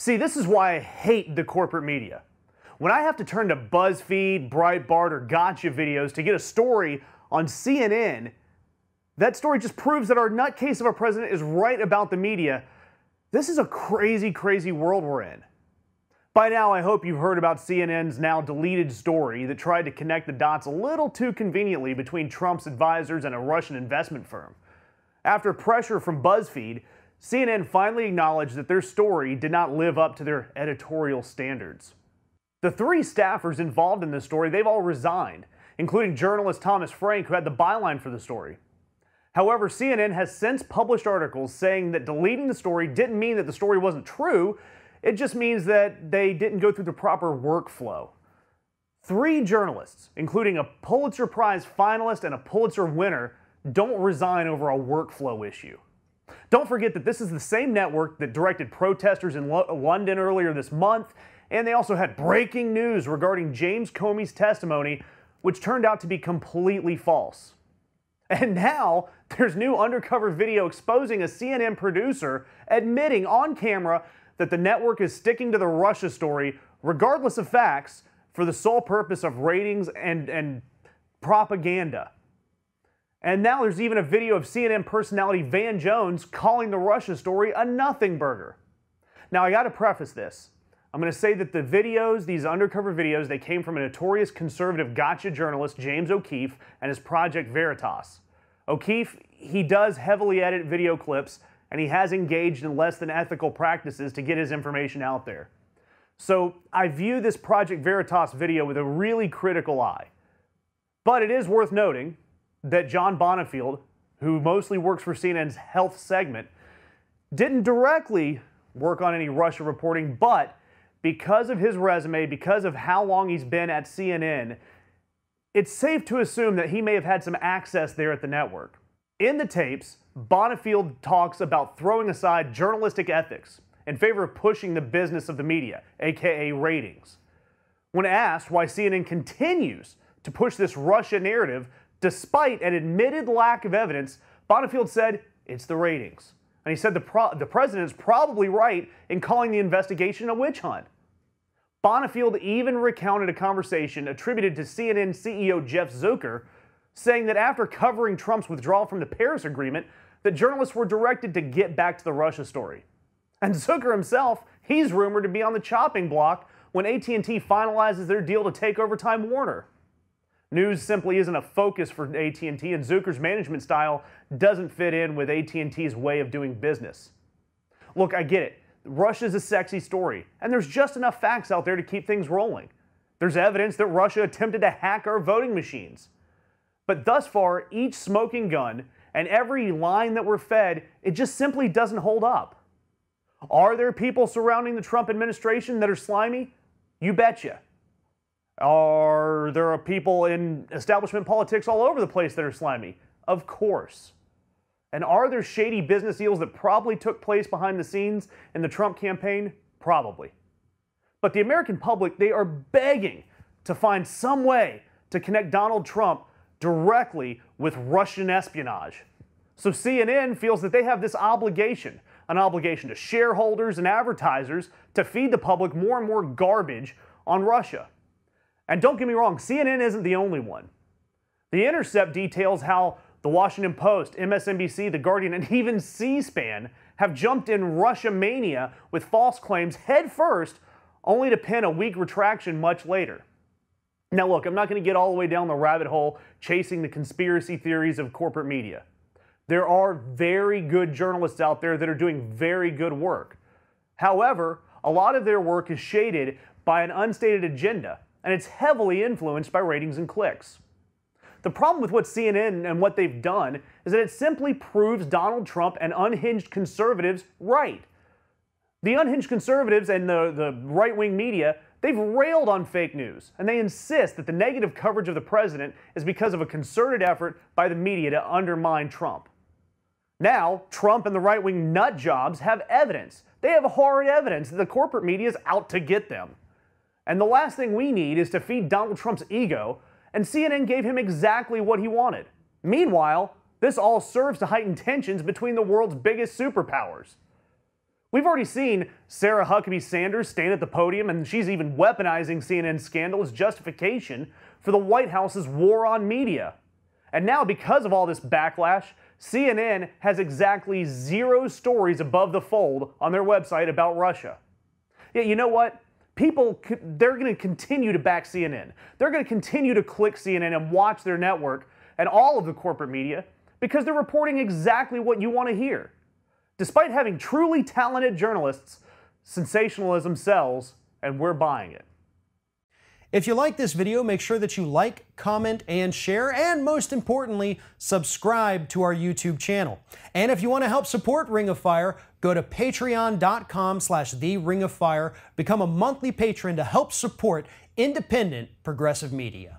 See, this is why I hate the corporate media. When I have to turn to BuzzFeed, Breitbart, or Gotcha videos to get a story on CNN, that story just proves that our nutcase of a president is right about the media. This is a crazy, crazy world we're in. By now, I hope you've heard about CNN's now deleted story that tried to connect the dots a little too conveniently between Trump's advisors and a Russian investment firm. After pressure from BuzzFeed, CNN finally acknowledged that their story did not live up to their editorial standards. The three staffers involved in this story, they've all resigned, including journalist Thomas Frank, who had the byline for the story. However, CNN has since published articles saying that deleting the story didn't mean that the story wasn't true, it just means that they didn't go through the proper workflow. Three journalists, including a Pulitzer Prize finalist and a Pulitzer winner, don't resign over a workflow issue. Don't forget that this is the same network that directed protesters in London earlier this month, and they also had breaking news regarding James Comey's testimony, which turned out to be completely false. And now, there's new undercover video exposing a CNN producer admitting on camera that the network is sticking to the Russia story, regardless of facts, for the sole purpose of ratings and propaganda. And now there's even a video of CNN personality Van Jones calling the Russia story a nothing burger. Now, I gotta preface this. I'm going to say that the videos, these undercover videos, they came from a notorious conservative gotcha journalist, James O'Keefe, and his Project Veritas. O'Keefe, he does heavily edit video clips, and he has engaged in less than ethical practices to get his information out there. So I view this Project Veritas video with a really critical eye. But it is worth noting that John Bonifield, who mostly works for CNN's health segment, didn't directly work on any Russia reporting, but because of his resume, because of how long he's been at CNN, it's safe to assume that he may have had some access there at the network. In the tapes, Bonifield talks about throwing aside journalistic ethics in favor of pushing the business of the media, aka ratings. When asked why CNN continues to push this Russia narrative despite an admitted lack of evidence, Bonifield said, "It's the ratings." And he said the president is probably right in calling the investigation a witch hunt. Bonifield even recounted a conversation attributed to CNN CEO Jeff Zucker, saying that after covering Trump's withdrawal from the Paris Agreement, that journalists were directed to get back to the Russia story. And Zucker himself, he's rumored to be on the chopping block when AT&T finalizes their deal to take over Time Warner. News simply isn't a focus for AT&T, and Zucker's management style doesn't fit in with AT&T's way of doing business. Look, I get it. Russia's a sexy story, and there's just enough facts out there to keep things rolling. There's evidence that Russia attempted to hack our voting machines. But thus far, each smoking gun and every line that we're fed, it just simply doesn't hold up. Are there people surrounding the Trump administration that are slimy? You betcha. Are there people in establishment politics all over the place that are slimy? Of course. And are there shady business deals that probably took place behind the scenes in the Trump campaign? Probably. But the American public, they are begging to find some way to connect Donald Trump directly with Russian espionage. So CNN feels that they have this obligation, an obligation to shareholders and advertisers to feed the public more and more garbage on Russia. And don't get me wrong, CNN isn't the only one. The Intercept details how the Washington Post, MSNBC, The Guardian, and even C-SPAN have jumped in Russia mania with false claims head first, only to pin a weak retraction much later. Now look, I'm not going to get all the way down the rabbit hole chasing the conspiracy theories of corporate media. There are very good journalists out there that are doing very good work. However, a lot of their work is shaded by an unstated agenda, and it's heavily influenced by ratings and clicks. The problem with what CNN and what they've done is that it simply proves Donald Trump and unhinged conservatives right. The unhinged conservatives and the right-wing media, they've railed on fake news, and they insist that the negative coverage of the president is because of a concerted effort by the media to undermine Trump. Now, Trump and the right-wing nut jobs have evidence. They have hard evidence that the corporate media is out to get them. And the last thing we need is to feed Donald Trump's ego, and CNN gave him exactly what he wanted. Meanwhile, this all serves to heighten tensions between the world's biggest superpowers. We've already seen Sarah Huckabee Sanders stand at the podium, and she's even weaponizing CNN scandal as justification for the White House's war on media. And now, because of all this backlash, CNN has exactly 0 stories above the fold on their website about Russia. Yeah, you know what? People, they're going to continue to back CNN. They're going to continue to click CNN and watch their network and all of the corporate media because they're reporting exactly what you want to hear. Despite having truly talented journalists, sensationalism sells, and we're buying it. If you like this video, make sure that you like, comment, and share, and most importantly, subscribe to our YouTube channel. And if you want to help support Ring of Fire, go to patreon.com/TheRingOfFire, become a monthly patron to help support independent progressive media.